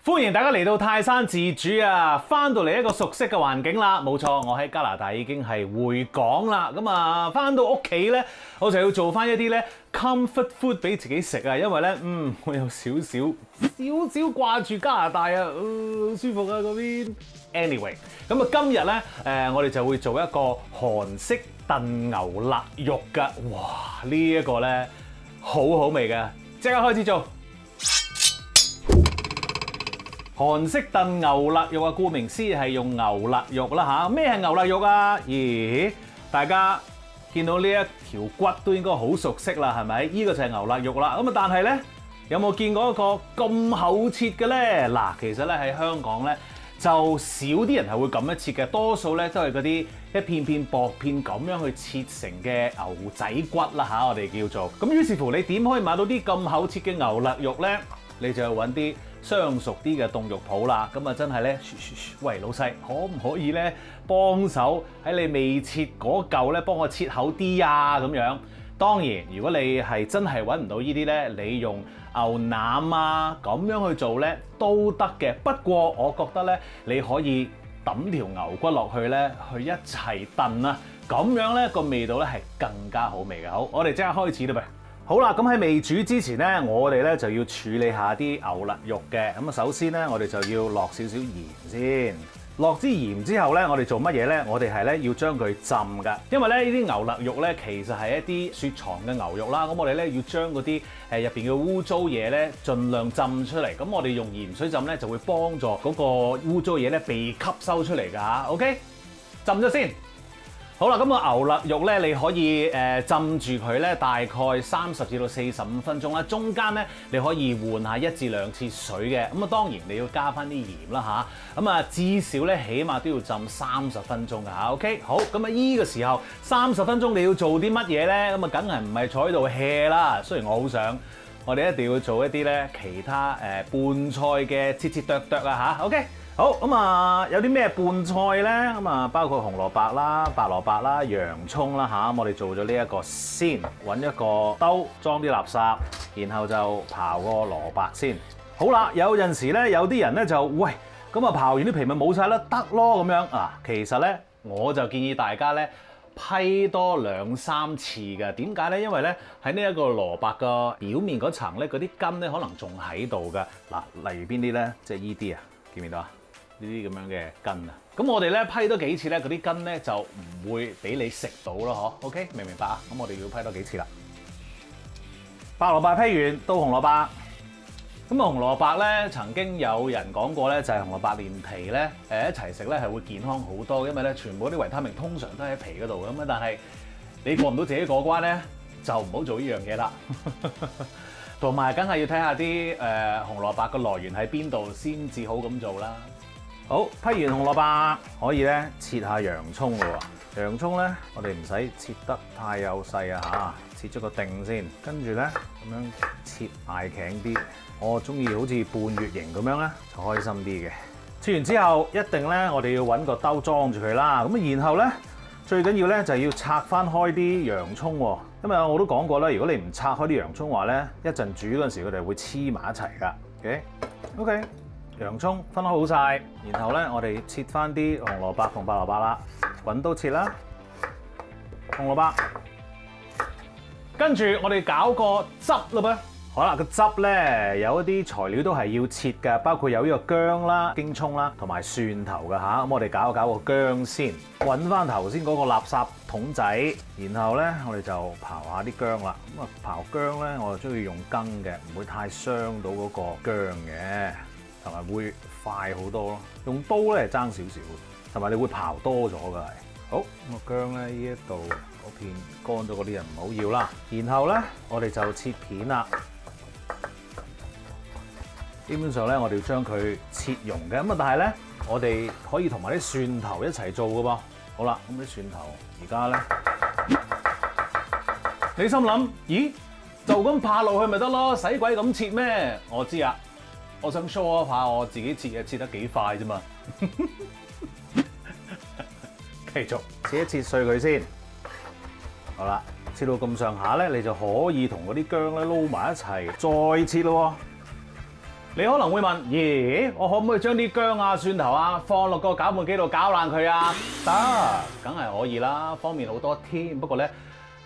歡迎大家嚟到泰山自主啊！翻到嚟一個熟悉嘅環境啦，冇錯，我喺加拿大已經係回港啦。咁啊，翻到屋企咧，我就要做翻一啲咧 comfort food 俾自己食啊，因為咧，我有少少掛住加拿大啊，好舒服啊嗰邊。Anyway， 咁啊今日咧，我哋就會做一個韓式燉牛肋肉㗎。哇！呢一個咧好好味嘅，即刻開始做。韓式燉牛肋肉啊，顧名思義係用牛肋肉啦嚇。咩係牛肋肉啊？咦，大家見到呢一條骨都應該好熟悉啦，係咪？呢個就係牛肋肉啦。咁啊，但係咧有冇見過一個咁厚切嘅咧？嗱，其實咧喺香港咧就少啲人係會咁樣切嘅，多數咧都係嗰啲一片片薄片咁樣去切成嘅牛仔骨啦嚇，我哋叫做。咁於是乎你點可以買到啲咁厚切嘅牛肋肉咧？你就要揾啲相熟啲嘅凍肉鋪啦，咁啊真係咧，喂老細，可唔可以咧幫手喺你未切嗰嚿咧幫我切厚啲啊？咁樣當然，如果你係真係揾唔到呢啲咧，你用牛腩啊咁樣去做咧都得嘅。不過我覺得咧，你可以揼條牛骨落去咧，去一齊燉啊，咁樣咧個味道咧係更加好味嘅。好，我哋即刻開始啦噃。好啦，咁喺未煮之前咧，我哋咧就要處理下啲牛肋肉嘅。咁啊，首先咧，我哋就要落少少鹽先。落支鹽之後咧，我哋做乜嘢咧？我哋係咧要將佢浸㗎，因為咧呢啲牛肋肉咧其實係一啲雪藏嘅牛肉啦。咁我哋咧要將嗰啲入邊嘅污糟嘢咧，盡量浸出嚟。咁我哋用鹽水浸咧，就會幫助嗰個污糟嘢咧被吸收出嚟㗎嚇。OK， 浸咗先。好啦，咁個牛肋肉咧，你可以浸住佢咧，大概30至到45分鐘啦。中間咧，你可以換下1至2次水嘅。咁啊，當然你要加翻啲鹽啦嚇。咁啊，至少咧，起碼都要浸30分鐘㗎嚇。OK， 好，咁啊，依個時候30分鐘你要做啲乜嘢咧？咁啊，梗係唔係坐喺度 hea 啦。雖然我好想，我哋一定要做一啲咧其他拌菜嘅切剁啊嚇。OK。好咁啊，有啲咩拌菜咧？咁啊，包括紅蘿蔔啦、白蘿蔔啦、洋葱啦嚇。我哋做咗呢一個先，揾一個兜裝啲垃圾，然後就刨個蘿蔔先。好啦，有陣時咧，有啲人咧就喂，咁啊刨完啲皮咪冇晒啦，得咯咁樣啊。其實咧，我就建議大家咧批多2、3次嘅。點解咧？因為咧喺呢一個蘿蔔嘅表面嗰層咧，嗰啲根咧可能仲喺度㗎。嗱，例如邊啲咧？即係依啲啊，見唔見到啊？呢啲咁樣嘅根啊，咁我哋咧批多幾次咧，嗰啲根咧就唔會俾你食到咯，嗬 ？OK， 明唔明白啊？咁我哋要批多幾次啦。白蘿蔔批完，到紅蘿蔔。咁啊，紅蘿蔔咧曾經有人講過咧，就係紅蘿蔔連皮咧一齊食咧係會健康好多，因為咧全部啲維他命通常都喺皮嗰度咁啊。但係你過唔到自己過關咧，就唔好做呢樣嘢啦。同埋梗係要睇下啲紅蘿蔔嘅來源喺邊度先至好咁做啦。好，批完紅蘿蔔，可以咧切下洋葱嘅喎。洋葱咧，我哋唔使切得太幼細啊嚇，切咗個定先。跟住咧咁樣切大頸啲，我中意好似半月形咁樣咧，就開心啲嘅。切完之後，一定咧我哋要揾個兜裝住佢啦。咁然後咧最緊要咧就要拆翻開啲洋葱喎。因為我都講過啦，如果你唔拆開啲洋葱話咧，一陣煮嗰陣時佢哋會黐埋一齊㗎。OK。洋葱分開好晒，然後咧我哋切翻啲紅蘿蔔同白蘿蔔啦，滾刀切啦，紅蘿蔔，跟住我哋搞個汁嘞噃。好啦，個汁咧有一啲材料都係要切嘅，包括有呢個薑啦、京葱啦同埋蒜頭嘅嚇。咁我哋搞個薑先，揾翻頭先嗰個垃圾桶仔，然後咧我哋就刨下啲薑啦。咁啊刨薑咧，我就中意用羹嘅，唔會太傷到嗰個薑嘅。同埋會快好多咯，用刀咧係爭少少，同埋你會刨多咗㗎係。好，咁個薑咧呢一度嗰片乾咗嗰啲人唔好要啦。然後咧我哋就切片啦。基本上咧我哋要將佢切蓉嘅，咁啊但係咧我哋可以同埋啲蒜頭一齊做㗎噃。好啦，咁啲蒜頭而家咧，你心諗，咦就咁拍落去咪得咯，使鬼咁切咩？我知啊。我想 show off 下我自己切切得幾快啫嘛，繼續切一切碎佢先。好啦，切到咁上下咧，你就可以同嗰啲薑咧撈埋一齊再切咯。你可能會問：咦，我可唔可以將啲薑啊、蒜頭啊放落個攪拌機度攪爛佢啊？得，梗係可以啦，方便好多添。不過咧，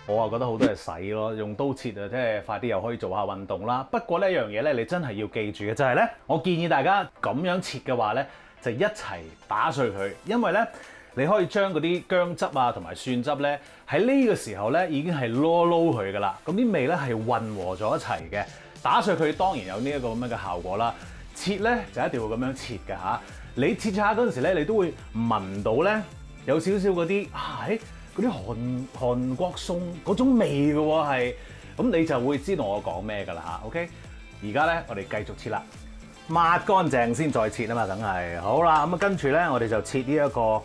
我啊覺得好多嘢使咯，用刀切啊，即係快啲又可以做下運動啦。不過呢一樣嘢咧，你真係要記住嘅就係咧，我建議大家咁樣切嘅話咧，就一齊打碎佢，因為咧你可以將嗰啲薑汁啊同埋蒜汁咧喺呢個時候咧已經係撈佢噶啦，咁啲味咧係混和咗一齊嘅。打碎佢當然有呢一個咁樣嘅效果啦。切咧就一定要咁樣切嘅嚇。你切下嗰陣時咧，你都會聞到咧有少少嗰啲嗰啲韓國餸嗰種味嘅喎係，咁你就會知道我講咩㗎啦嚇。OK， 而家咧我哋繼續切啦，抹乾淨先再切啊嘛，梗係好啦。咁啊跟住咧我哋就切呢一個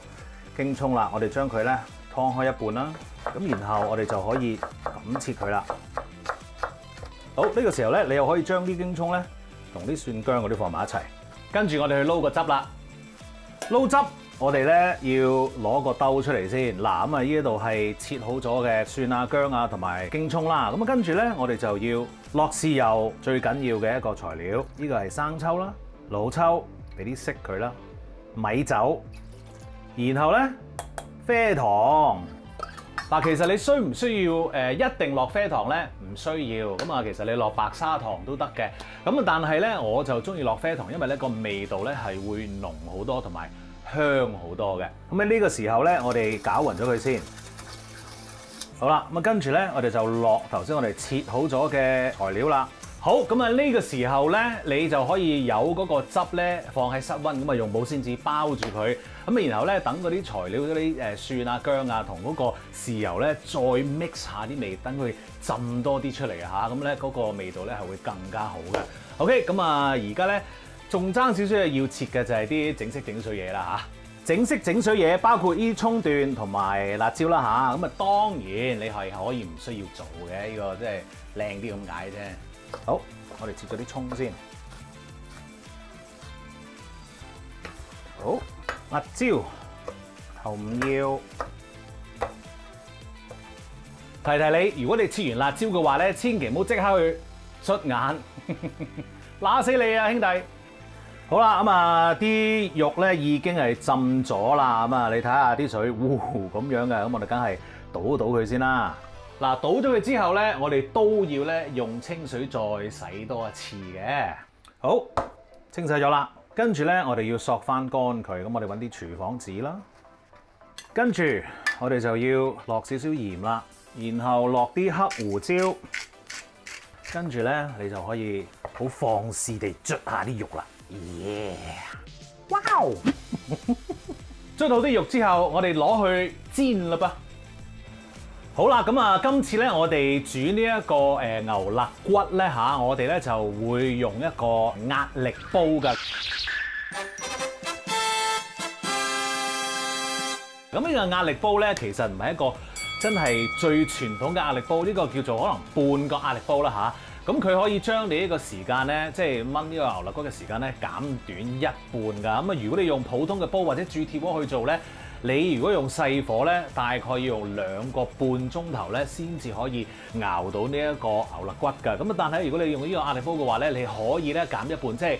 京葱啦，我哋將佢咧劏開一半啦，咁然後我哋就可以咁切佢啦。好，呢個時候咧，你又可以將啲京葱咧同啲蒜薑嗰啲放埋一齊，跟住我哋去撈個汁啦。撈汁我哋咧要攞個兜出嚟先。嗱，咁啊呢度係切好咗嘅蒜啊、薑啊同埋京葱啦。咁啊跟住咧，我哋就要落豉油，最緊要嘅一個材料，呢個係生抽啦、老抽，俾啲色佢啦，米酒，然後咧啡糖。嗱，其實你需唔需要一定落啡糖咧？唔需要。咁啊，其實你落白砂糖都得嘅。咁啊，但係咧，我就中意落啡糖，因為咧個味道咧係會濃好多，同埋香好多嘅。咁喺呢個時候咧，我哋攪勻咗佢先。好啦，咁啊跟住咧，我哋就落頭先我哋切好咗嘅材料啦。好，咁啊呢個時候咧，你就可以有嗰個汁咧放喺室溫，咁啊用保鮮紙包住佢，咁啊然後咧等嗰啲材料嗰啲蒜啊、薑啊同嗰個豉油咧再 mix 下啲味，等佢浸多啲出嚟啊嚇，咁咧嗰個味道咧係會更加好嘅。OK， 咁啊而家咧仲爭少少嘢要切嘅就係啲整色整水嘢啦嚇，整色整水嘢包括呢啲葱段同埋辣椒啦嚇，咁啊當然你係可以唔需要做嘅，呢個即係靚啲咁解啫。好，我哋切咗啲葱先。好，辣椒、紅藥。提提你，如果你切完辣椒嘅話咧，千祈唔好即刻去捽眼，揦死你啊，兄弟！好啦，咁啊啲肉咧已經係浸咗啦，咁啊你睇下啲水，咁樣嘅，咁我哋梗係倒佢先啦。嗱，倒咗佢之後咧，我哋都要咧用清水再洗多一次嘅。好，清洗咗啦，跟住咧我哋要索翻乾佢，咁我哋揾啲廚房紙啦，跟住我哋就要落少少鹽啦，然後落啲黑胡椒，跟住咧你就可以好放肆地捽下啲肉啦。耶！哇！捽好啲肉之後，我哋攞去煎啦噃。好啦，咁啊，今次咧我哋煮呢一個牛肋骨咧嚇，我哋咧就會用一個壓力煲㗎。咁呢個壓力煲咧，其實唔係一個真係最傳統嘅壓力煲，呢個叫做可能半個壓力煲啦嚇。咁佢可以將你呢個時間咧，即係燜呢個牛肋骨嘅時間咧減短一半㗎。咁啊，如果你用普通嘅煲或者鑄鐵鍋去做咧，你如果用細火咧，大概要用2個半鐘頭咧，先至可以熬到呢一個牛肋骨㗎。咁啊，但係如果你用呢個壓力煲嘅話咧，你可以咧減一半，即係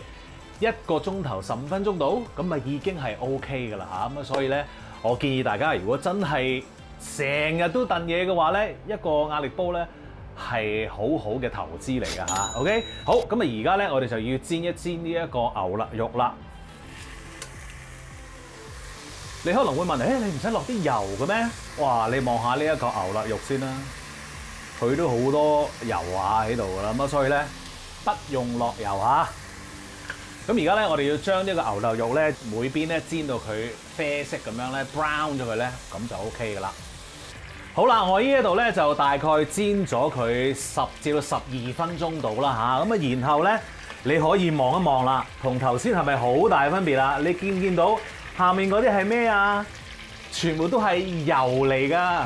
1個鐘頭15分鐘到，咁啊已經係 OK 㗎啦嚇。咁啊，所以咧，我建議大家如果真係成日都燉嘢嘅話咧，一個壓力煲咧係好好嘅投資嚟㗎嚇。OK， 好，咁啊而家咧我哋就要煎一煎呢一個牛肋肉啦。你可能會問：你唔使落啲油嘅咩？哇！你望下呢一個牛肋肉先啦，佢都好多油啊喺度㗎啦。咁所以咧，不用落油嚇。咁而家咧，我哋要將呢個牛肋肉咧，每邊咧煎到佢啡色咁樣咧 brown 咗佢咧，咁就 OK 㗎啦。好啦，我呢一度咧就大概煎咗佢10至到12分鐘到啦嚇。咁啊，然後咧你可以望一望啦，同頭先係咪好大分別啦？你見唔見到？下面嗰啲係咩啊？全部都係油嚟㗎。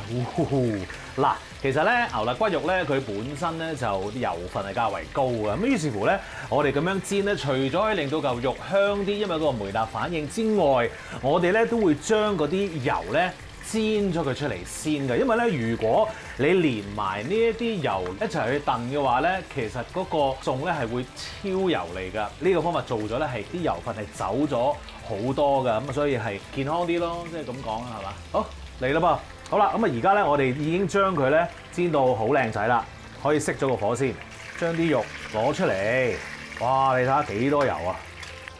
嗱，其實咧牛肋骨肉咧，佢本身咧就啲油分係較為高嘅。咁於是乎咧，我哋咁樣煎咧，除咗可以令到嚿肉香啲，因為嗰個梅納反應之外，我哋咧都會將嗰啲油咧煎咗佢出嚟先嘅，因為咧如果你連埋呢一啲油一齊去燉嘅話咧，其實嗰個餸咧係會超油膩㗎。呢個方法做咗咧係啲油分係走咗好多㗎，咁所以係健康啲咯，即係咁講啦，係嘛？好嚟啦噃，好啦，咁啊而家咧我哋已經將佢咧煎到好靚仔啦，可以熄咗個火先，將啲肉攞出嚟。哇！你睇下幾多油啊！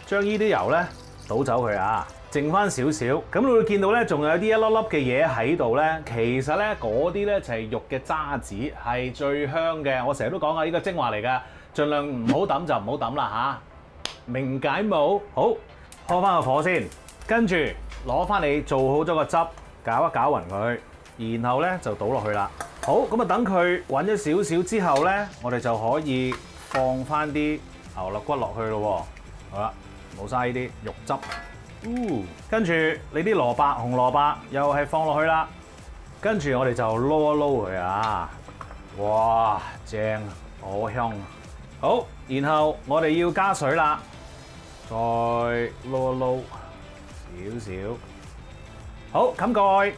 將呢啲油咧倒走佢啊！剩翻少少，咁你會見到咧，仲有啲一粒粒嘅嘢喺度咧。其實咧，嗰啲咧就係肉嘅渣子，係最香嘅。我成日都講啊，呢個精華嚟㗎，盡量唔好抌就唔好抌啦嚇。明解冇？好，開翻個火先，跟住攞翻你做好咗個汁，攪一攪勻佢，然後咧就倒落去啦。好，咁啊等佢滾咗少少之後咧，我哋就可以放翻啲牛肋骨落去咯。好啦，冇嘥呢啲肉汁。跟住你啲蘿蔔紅蘿蔔又係放落去啦，跟住我哋就撈一撈佢啊！哇，正，好香。好，然後我哋要加水啦，再撈一撈少少。好，冚蓋，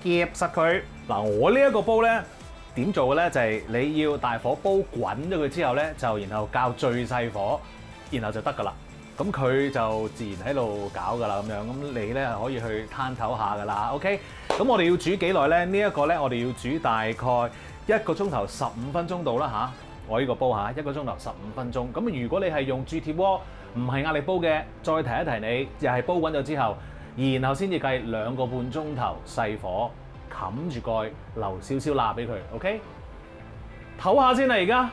夾實佢。嗱，我呢一個煲咧點做嘅咧，就係你要大火煲滾咗佢之後咧，就然後較最細火，然後就得㗎啦。咁佢就自然喺度搞㗎啦，咁樣咁你咧可以去攤頭下㗎啦。OK，咁我哋要煮幾耐咧？呢一個咧，我哋要煮大概1個鐘頭15分鐘到啦嚇。我呢個煲嚇1個鐘頭15分鐘。咁如果你係用鑄鐵鍋，唔係壓力煲嘅，再提一提你，又係煲滾咗之後，然後先至計2個半鐘頭細火冚住蓋，留少少辣俾佢。OK， 唞下先啦，而家。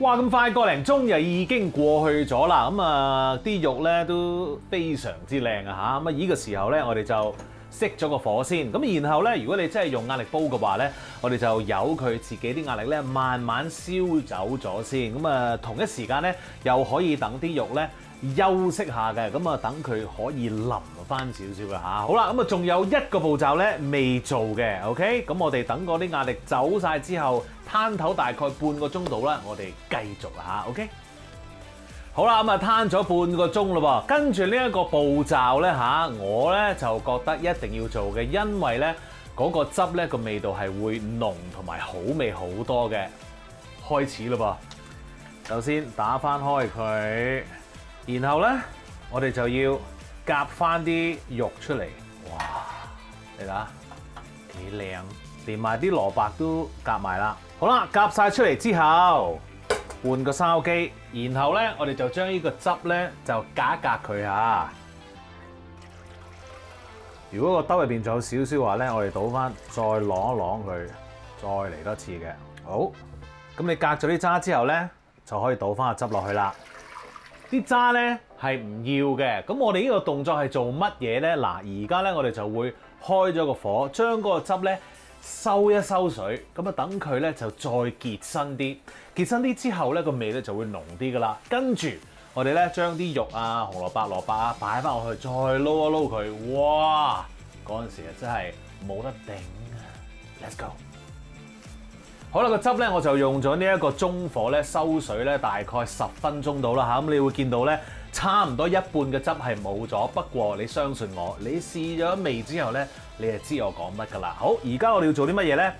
哇！咁快個零鐘又已經過去咗啦，咁啊啲肉咧都非常之靚啊嚇，咁啊呢個時候咧我哋就熄咗個火先，咁然後咧如果你真係用壓力煲嘅話咧，我哋就由佢自己啲壓力咧慢慢燒走咗先，咁啊同一時間咧又可以等啲肉咧休息下嘅，咁啊等佢可以腍翻少少嘅嚇。好啦，咁啊仲有一個步驟咧未做嘅 ，OK？ 咁我哋等嗰啲壓力走晒之後，攤頭大概半個鐘度啦，我哋繼續啦嚇 ，OK？ 好啦，咁啊攤咗半個鐘咯噃，跟住呢一個步驟咧嚇，我咧就覺得一定要做嘅，因為咧嗰個汁咧個味道係會濃同埋好味好多嘅。開始咯噃，首先打翻開佢。然後咧，我哋就要夾翻啲肉出嚟。哇！你睇下幾靚，連埋啲蘿蔔都夾埋啦。好啦，夾晒出嚟之後，換個筲箕。然後咧，我哋就將呢個汁咧就隔一隔佢嚇。如果個兜入邊仲有少少話咧，我哋倒翻，再啷一啷佢，再嚟多次嘅。好，咁你隔咗啲渣之後咧，就可以倒翻個汁落去啦。啲渣咧係唔要嘅，咁我哋呢個動作係做乜嘢咧？嗱，而家咧我哋就會開咗個火，將嗰個汁咧收一收水，咁啊等佢咧就再結身啲，結身啲之後咧個味咧就會濃啲噶啦。跟住我哋咧將啲肉啊、紅蘿蔔、蘿蔔啊擺翻落去，再撈一撈佢，哇！嗰陣時啊真係冇得頂啊 ！Let's go！好啦，個汁咧我就用咗呢一個中火咧收水咧，大概10分鐘到啦嚇。咁你會見到咧，差唔多一半嘅汁係冇咗。不過你相信我，你試咗味之後咧，你就知我講乜㗎啦。好，而家我哋要做啲乜嘢咧？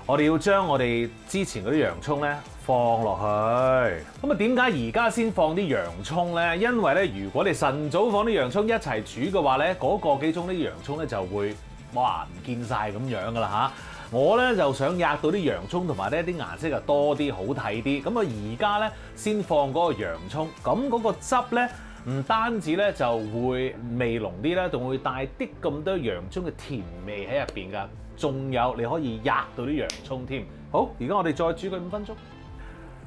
我哋要將我哋之前嗰啲洋葱咧放落去。咁啊，點解而家先放啲洋葱咧？因為咧，如果你晨早放啲洋葱一齊煮嘅話咧，嗰個幾鐘啲洋葱咧就會哇唔見晒咁樣㗎啦嚇。我咧就想壓到啲洋葱同埋呢啲顏色就多啲好睇啲，咁啊而家咧先放嗰個洋葱，咁嗰個汁咧唔單止咧就會味濃啲咧，仲會帶啲咁多洋葱嘅甜味喺入邊㗎，仲有你可以壓到啲洋葱添。好，而家我哋再煮佢5分鐘。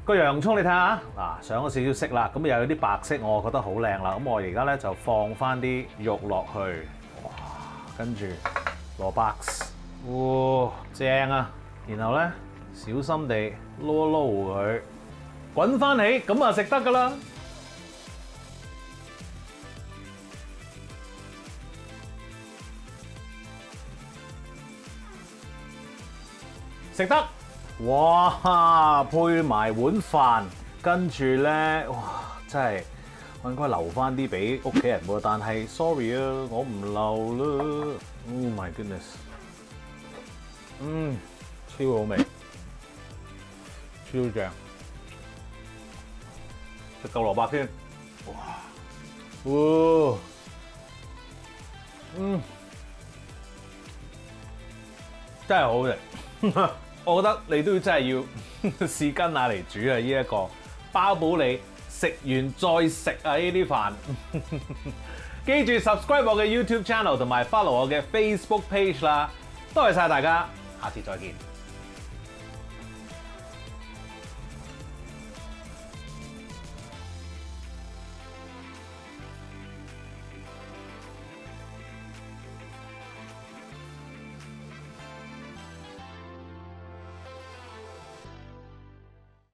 個洋葱你睇下嗱，上咗少少色啦，咁又有啲白色，我覺得好靚啦。咁我而家咧就放翻啲肉落去，哇，跟住蘿蔔。哇，正啊！然後咧，小心地撈一撈佢，滾翻起，咁啊食得噶啦！食得，哇！配埋碗飯，跟住咧，哇！真係我應該留翻啲俾屋企人喎，但係 sorry 啊，我唔留啦。Oh my goodness， 超好味，超正，食舊蘿蔔先，哇，真係好食。我覺得你都真係要試跟下嚟煮啊！呢一個包保你食完再食啊！呢啲飯，記住 subscribe 我嘅 YouTube channel 同埋 follow 我嘅 Facebook page 啦！多謝晒大家，下次再見。